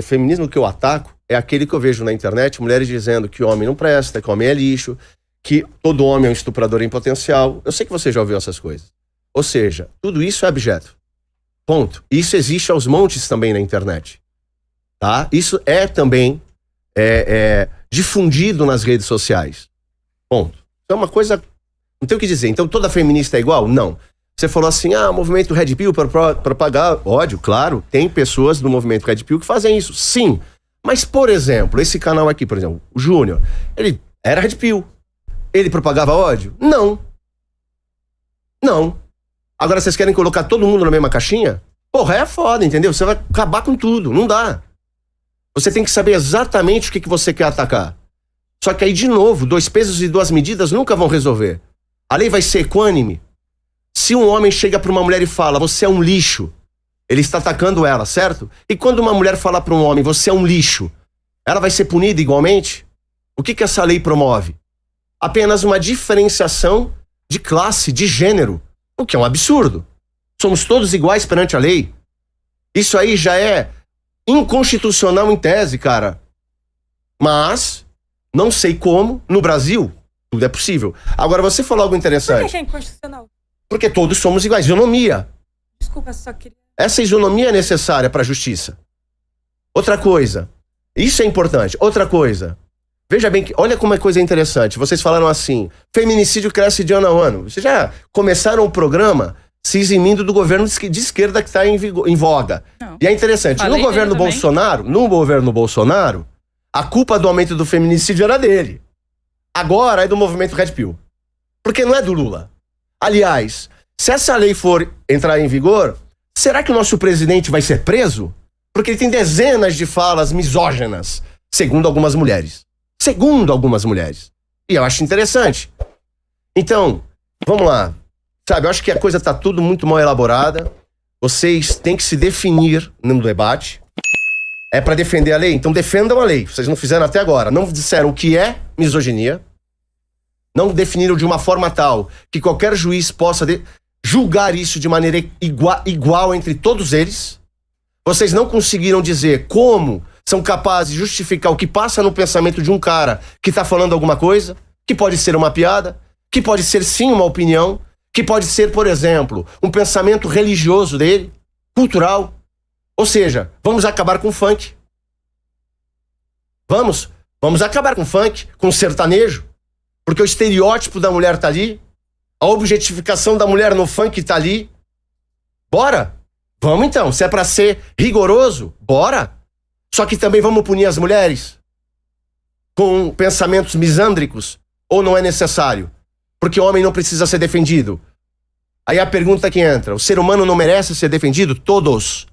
feminismo que eu ataco é aquele que eu vejo na internet, mulheres dizendo que homem não presta, que homem é lixo, que todo homem é um estuprador em potencial. Eu sei que você já ouviu essas coisas. Ou seja, tudo isso é abjeto. Ponto. Isso existe aos montes também na internet. Tá? Isso é também difundido nas redes sociais. Ponto. Então é uma coisa... Não tem o que dizer. Então toda feminista é igual? Não. Você falou assim, o movimento Red Pill para propagar ódio. Claro, tem pessoas do movimento Red Pill que fazem isso. Sim. Mas, por exemplo, esse canal aqui, por exemplo, o Júnior, ele era Red Pill. Ele propagava ódio? Não. Não. Agora vocês querem colocar todo mundo na mesma caixinha? Porra, é foda, entendeu? Você vai acabar com tudo. Não dá. Você tem que saber exatamente o que você quer atacar. Só que aí, de novo, 2 pesos e 2 medidas nunca vão resolver. A lei vai ser equânime. Se um homem chega para uma mulher e fala, você é um lixo, ele está atacando ela, certo? E quando uma mulher fala para um homem, você é um lixo, ela vai ser punida igualmente? O que essa lei promove? Apenas uma diferenciação de classe, de gênero, o que é um absurdo. Somos todos iguais perante a lei. Isso aí já é inconstitucional em tese, cara. Mas, não sei como, no Brasil, tudo é possível. Agora, você falou algo interessante. Por que é inconstitucional? Porque todos somos iguais. Isonomia. Desculpa, só queria... Essa isonomia é necessária para a justiça. Outra coisa. Isso é importante. Outra coisa. Veja bem, olha como é coisa interessante. Vocês falaram assim, feminicídio cresce de ano a ano. Vocês já começaram o programa se eximindo do governo de esquerda que está em voga. Não. E é interessante. No governo Bolsonaro, a culpa do aumento do feminicídio era dele. Agora é do movimento Red Pill. Porque não é do Lula. Aliás, se essa lei for entrar em vigor, será que o nosso presidente vai ser preso? Porque ele tem dezenas de falas misóginas, segundo algumas mulheres. Segundo algumas mulheres. E eu acho interessante. Então, vamos lá. Sabe, eu acho que a coisa tá tudo muito mal elaborada. Vocês têm que se definir no debate. É pra defender a lei? Então defendam a lei. Vocês não fizeram até agora. Não disseram o que é misoginia. Não definiram de uma forma tal que qualquer juiz possa julgar isso de maneira igual entre todos eles. Vocês não conseguiram dizer como são capazes de justificar o que passa no pensamento de um cara que tá falando alguma coisa, que pode ser uma piada, que pode ser sim uma opinião, que pode ser, por exemplo, um pensamento religioso dele, cultural. Ou seja, vamos acabar com o funk. Vamos acabar com o funk, com o sertanejo. Porque o estereótipo da mulher tá ali, a objetificação da mulher no funk tá ali. Bora! Vamos então, se é pra ser rigoroso, bora! Só que também vamos punir as mulheres com pensamentos misândricos, ou não é necessário? Porque o homem não precisa ser defendido. Aí a pergunta que entra, o ser humano não merece ser defendido? Todos.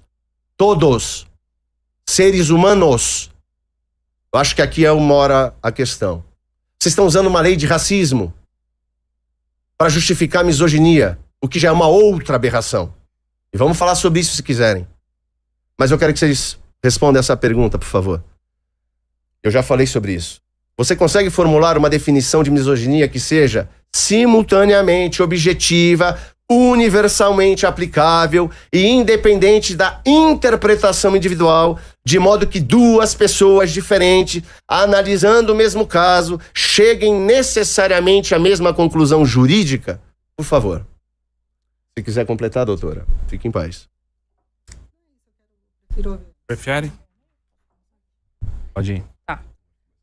Todos. Seres humanos. Eu acho que aqui mora a questão. Vocês estão usando uma lei de racismo para justificar a misoginia, o que já é uma outra aberração. E vamos falar sobre isso se quiserem. Mas eu quero que vocês respondam essa pergunta, por favor. Eu já falei sobre isso. Você consegue formular uma definição de misoginia que seja simultaneamente objetiva, universalmente aplicável e independente da interpretação individual, de modo que 2 pessoas diferentes, analisando o mesmo caso, cheguem necessariamente à mesma conclusão jurídica? Por favor. Se quiser completar, doutora, fique em paz. Prefere? Pode ir.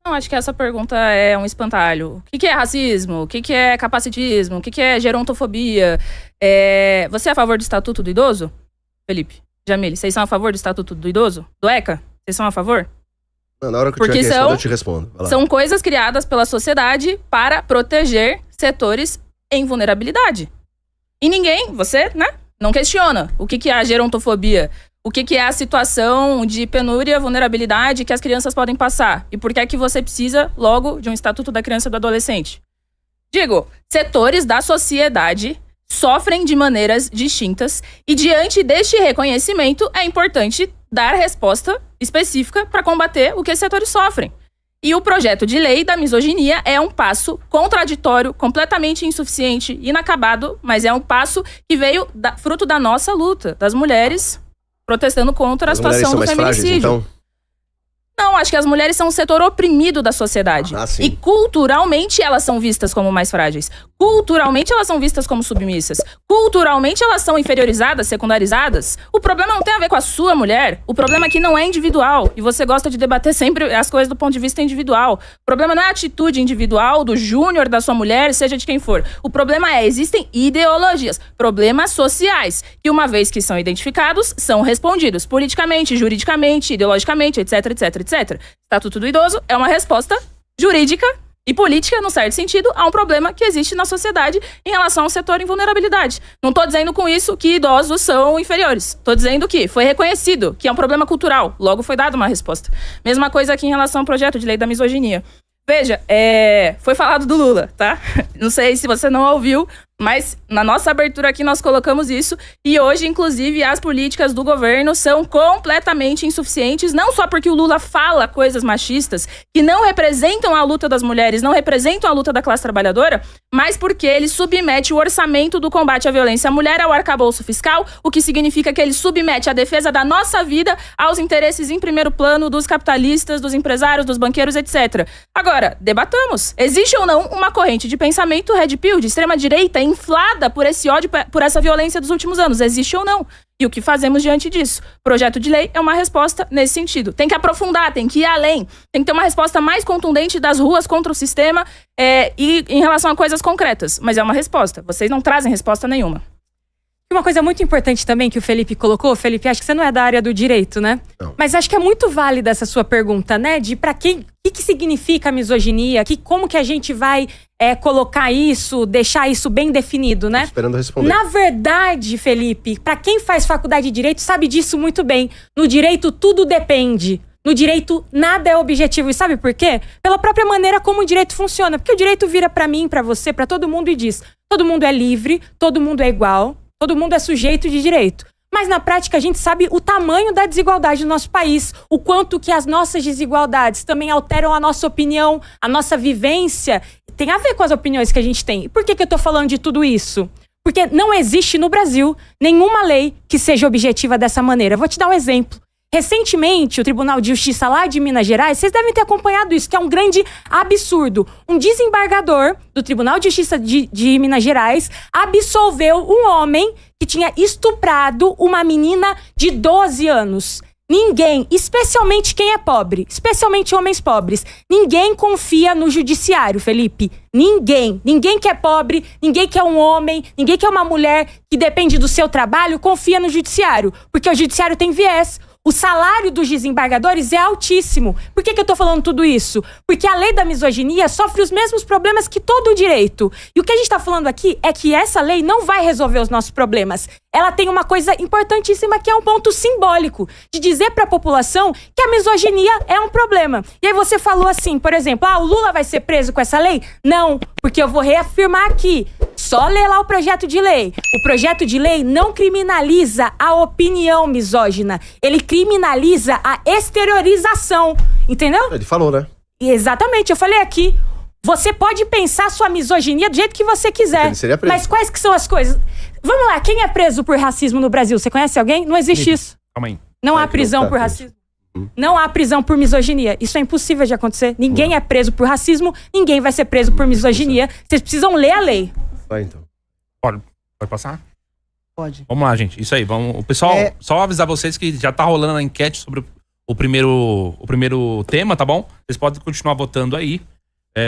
Não, acho que essa pergunta é um espantalho. O que é racismo? O que é capacitismo? O que é gerontofobia? Você é a favor do Estatuto do Idoso? Felipe, Jamile, vocês são a favor do Estatuto do Idoso? Do ECA? Vocês são a favor? Na hora que eu tiver que responder, eu te respondo. São coisas criadas pela sociedade para proteger setores em vulnerabilidade. E ninguém, você, né, não questiona o que é a gerontofobia. O que é a situação de penúria, vulnerabilidade que as crianças podem passar? E por que é que você precisa, logo, de um Estatuto da Criança e do Adolescente? Digo, setores da sociedade sofrem de maneiras distintas e, diante deste reconhecimento, é importante dar resposta específica para combater o que esses setores sofrem. E o projeto de lei da misoginia é um passo contraditório, completamente insuficiente, inacabado, mas é um passo que veio fruto da nossa luta, das mulheres protestando contra a situação do feminicídio. Frágeis, então? Não, acho que as mulheres são um setor oprimido da sociedade. Sim. E culturalmente elas são vistas como mais frágeis. Culturalmente elas são vistas como submissas. Culturalmente elas são inferiorizadas, secundarizadas. O problema não tem a ver com a sua mulher. O problema aqui não é individual. E você gosta de debater sempre as coisas do ponto de vista individual. O problema não é a atitude individual do júnior, da sua mulher, seja de quem for. O problema é, existem ideologias, problemas sociais, que uma vez que são identificados, são respondidos politicamente, juridicamente, ideologicamente, etc, etc, etc. Estatuto do Idoso é uma resposta jurídica e política, num certo sentido, a um problema que existe na sociedade em relação ao setor em vulnerabilidade. Não tô dizendo com isso que idosos são inferiores. Tô dizendo que foi reconhecido que é um problema cultural. Logo foi dada uma resposta. Mesma coisa aqui em relação ao projeto de lei da misoginia. Veja, foi falado do Lula, tá? Não sei se você não ouviu, mas na nossa abertura aqui nós colocamos isso. E hoje, inclusive, as políticas do governo são completamente insuficientes, não só porque o Lula fala coisas machistas que não representam a luta das mulheres, não representam a luta da classe trabalhadora, mas porque ele submete o orçamento do combate à violência à mulher ao arcabouço fiscal, o que significa que ele submete a defesa da nossa vida aos interesses em primeiro plano dos capitalistas, dos empresários, dos banqueiros, etc. Agora, debatamos. Existe ou não uma corrente de pensamento red pill, de extrema-direita, inflada por esse ódio, por essa violência dos últimos anos? Existe ou não? E o que fazemos diante disso? Projeto de lei é uma resposta nesse sentido. Tem que aprofundar, tem que ir além. Tem que ter uma resposta mais contundente das ruas contra o sistema e em relação a coisas concretas. Mas é uma resposta. Vocês não trazem resposta nenhuma. Uma coisa muito importante também que o Felipe colocou, Felipe, acho que você não é da área do direito, né? Não. Mas acho que é muito válida essa sua pergunta, né? De pra quem, o que significa a misoginia, como que a gente vai colocar isso, deixar isso bem definido, né? Tô esperando responder. Na verdade, Felipe, pra quem faz faculdade de direito sabe disso muito bem. No direito tudo depende. No direito nada é objetivo. E sabe por quê? Pela própria maneira como o direito funciona. Porque o direito vira pra mim, pra você, pra todo mundo e diz: todo mundo é livre, todo mundo é igual. Todo mundo é sujeito de direito. Mas na prática a gente sabe o tamanho da desigualdade no nosso país, o quanto que as nossas desigualdades também alteram a nossa opinião, a nossa vivência. Tem a ver com as opiniões que a gente tem. E por que eu tô falando de tudo isso? Porque não existe no Brasil nenhuma lei que seja objetiva dessa maneira. Vou te dar um exemplo. Recentemente, o Tribunal de Justiça lá de Minas Gerais, vocês devem ter acompanhado isso, que é um grande absurdo. Um desembargador do Tribunal de Justiça de Minas Gerais absolveu um homem que tinha estuprado uma menina de 12 anos. Ninguém, especialmente quem é pobre, especialmente homens pobres, ninguém confia no judiciário, Felipe. Ninguém. Ninguém que é pobre, ninguém que é um homem, ninguém que é uma mulher que depende do seu trabalho, confia no judiciário. Porque o judiciário tem viés. O salário dos desembargadores é altíssimo. Por que eu tô falando tudo isso? Porque a lei da misoginia sofre os mesmos problemas que todo o direito. E o que a gente tá falando aqui é que essa lei não vai resolver os nossos problemas. Ela tem uma coisa importantíssima que é um ponto simbólico, de dizer pra população que a misoginia é um problema. E aí você falou assim, por exemplo, o Lula vai ser preso com essa lei? Não, porque eu vou reafirmar aqui. Só ler lá o projeto de lei. O projeto de lei não criminaliza a opinião misógina. Ele criminaliza a exteriorização. Entendeu? Ele falou, né? Exatamente, eu falei aqui. Você pode pensar sua misoginia do jeito que você quiser. Ele seria preso. Mas quais que são as coisas? Vamos lá, quem é preso por racismo no Brasil? Você conhece alguém? Não existe isso. Calma aí. Não há prisão por racismo. Não há prisão por misoginia. Isso é impossível de acontecer. Ninguém é preso por racismo, ninguém vai ser preso por misoginia. Vocês precisam ler a lei. Vai então. Pode passar? Pode. Vamos lá, gente. Isso aí. Vamos. O pessoal, só avisar vocês que já tá rolando a enquete sobre o primeiro tema, tá bom? Vocês podem continuar votando aí.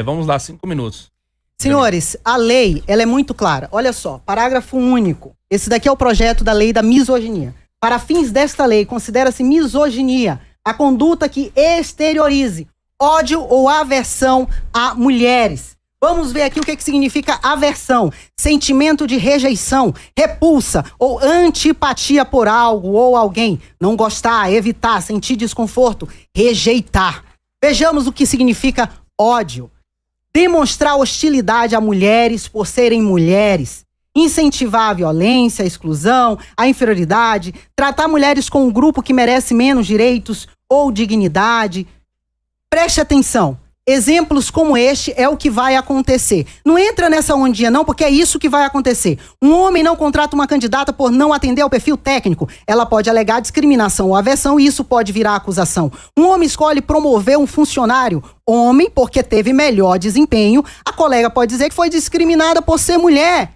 Vamos lá, 5 minutos. Senhores, a lei, ela é muito clara. Olha só, parágrafo único. Esse daqui é o projeto da lei da misoginia. Para fins desta lei, considera-se misoginia a conduta que exteriorize ódio ou aversão a mulheres. Vamos ver aqui o que significa aversão. Sentimento de rejeição, repulsa ou antipatia por algo ou alguém. Não gostar, evitar, sentir desconforto, rejeitar. Vejamos o que significa ódio. Demonstrar hostilidade a mulheres por serem mulheres. Incentivar a violência, a exclusão, a inferioridade. Tratar mulheres como um grupo que merece menos direitos ou dignidade. Preste atenção. exemplos como este é o que vai acontecer. Não entra nessa ondinha não, porque é isso que vai acontecer. Um homem não contrata uma candidata por não atender ao perfil técnico. Ela pode alegar discriminação ou aversão e isso pode virar acusação. Um homem escolhe promover um funcionário, homem, porque teve melhor desempenho. A colega pode dizer que foi discriminada por ser mulher.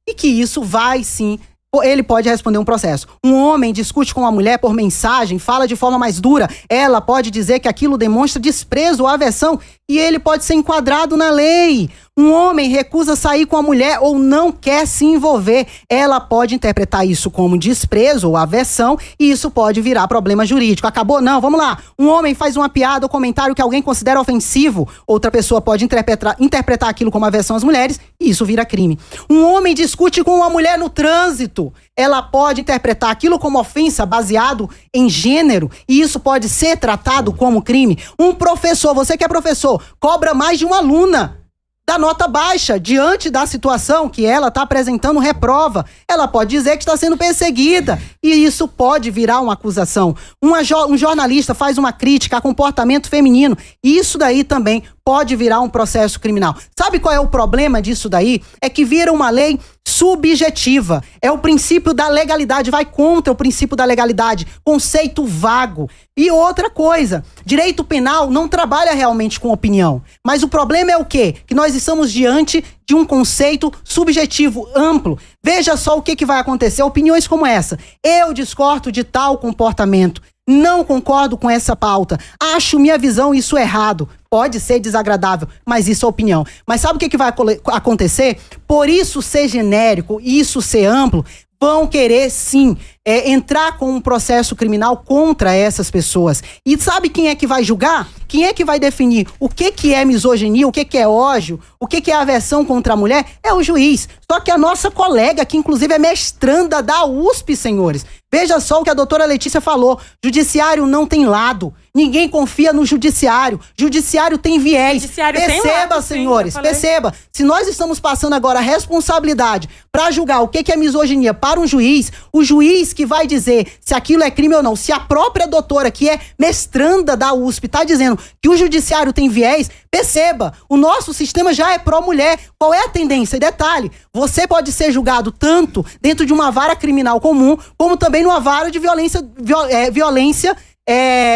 E que isso vai sim... Ele pode responder um processo. Um homem discute com uma mulher por mensagem, fala de forma mais dura. Ela pode dizer que aquilo demonstra desprezo ou aversão e ele pode ser enquadrado na lei. Um homem recusa sair com a mulher ou não quer se envolver. Ela pode interpretar isso como desprezo ou aversão e isso pode virar problema jurídico. Acabou? Não, vamos lá. Um homem faz uma piada ou comentário que alguém considera ofensivo. Outra pessoa pode interpretar aquilo como aversão às mulheres e isso vira crime. Um homem discute com uma mulher no trânsito. Ela pode interpretar aquilo como ofensa baseado em gênero e isso pode ser tratado como crime. Um professor, você que é professor, cobra mais de uma aluna da nota baixa diante da situação que ela está apresentando reprova. Ela pode dizer que está sendo perseguida e isso pode virar uma acusação. Um jornalista faz uma crítica a comportamento feminino e isso daí também pode virar um processo criminal. Sabe qual é o problema disso daí? É que vira uma lei subjetiva. É o princípio da legalidade, vai contra o princípio da legalidade. Conceito vago. E outra coisa, direito penal não trabalha realmente com opinião. Mas o problema é o quê? Que nós estamos diante de um conceito subjetivo, amplo. Veja só o que vai acontecer. Opiniões como essa. Eu discordo de tal comportamento. Não concordo com essa pauta. Acho minha visão isso errado. Pode ser desagradável, mas isso é opinião. Mas sabe o que vai acontecer? Por isso ser genérico, isso ser amplo, vão querer sim entrar com um processo criminal contra essas pessoas. E sabe quem é que vai julgar? Quem é que vai definir o que é misoginia, o que é ódio, o que é aversão contra a mulher? É o juiz. Só que a nossa colega, que inclusive é mestranda da USP, senhores. Veja só o que a doutora Letícia falou. Judiciário não tem lado. Ninguém confia no judiciário. Judiciário tem viés. Judiciário perceba, tem lado, senhores, sim, perceba. Se nós estamos passando agora a responsabilidade para julgar o que é misoginia para um juiz, o juiz que vai dizer se aquilo é crime ou não, se a própria doutora, que é mestranda da USP, está dizendo que o judiciário tem viés, perceba, o nosso sistema já é pró-mulher. Qual é a tendência? E detalhe, você pode ser julgado tanto dentro de uma vara criminal comum, como também numa vara de violência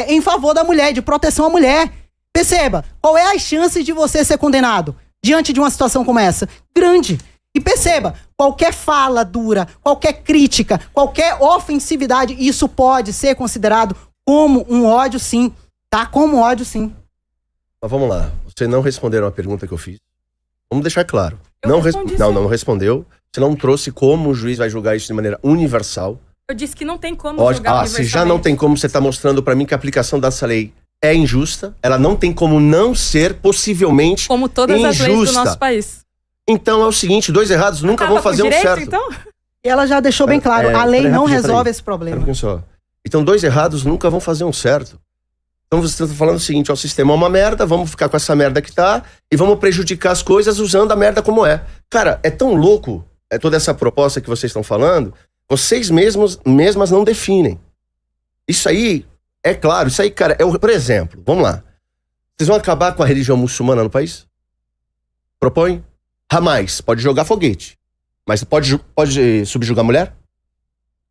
em favor da mulher, de proteção à mulher. Perceba, qual é a chance de você ser condenado diante de uma situação como essa? Grande. E perceba, qualquer fala dura, qualquer crítica, qualquer ofensividade, isso pode ser considerado como um ódio sim, tá? Como um ódio sim. Mas vamos lá, você não respondeu a pergunta que eu fiz. Vamos deixar claro. Não respondeu. Você não trouxe como o juiz vai julgar isso de maneira universal. Eu disse que não tem como julgar se já não tem como, você está mostrando para mim que a aplicação dessa lei é injusta. Ela não tem como não ser, possivelmente, como todas injusta. As leis do nosso país. Então é o seguinte, dois errados nunca vão fazer um certo. Então? E ela já deixou bem claro, a lei não resolve esse problema. Então dois errados nunca vão fazer um certo. Então você está falando o seguinte, ó, o sistema é uma merda, vamos ficar com essa merda que tá e vamos prejudicar as coisas usando a merda como é. Cara, é tão louco toda essa proposta que vocês estão falando, vocês mesmas não definem. Isso aí, é claro, isso aí, cara, por exemplo, vamos lá. Vocês vão acabar com a religião muçulmana no país? Propõe? Hamas pode jogar foguete, mas pode subjugar a mulher?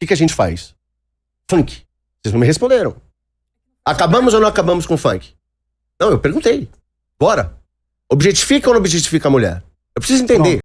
O que a gente faz? Funk. Vocês não me responderam. Acabamos ou não acabamos com o funk? Não, eu perguntei. Bora. Objetifica ou não objetifica a mulher? Eu preciso entender.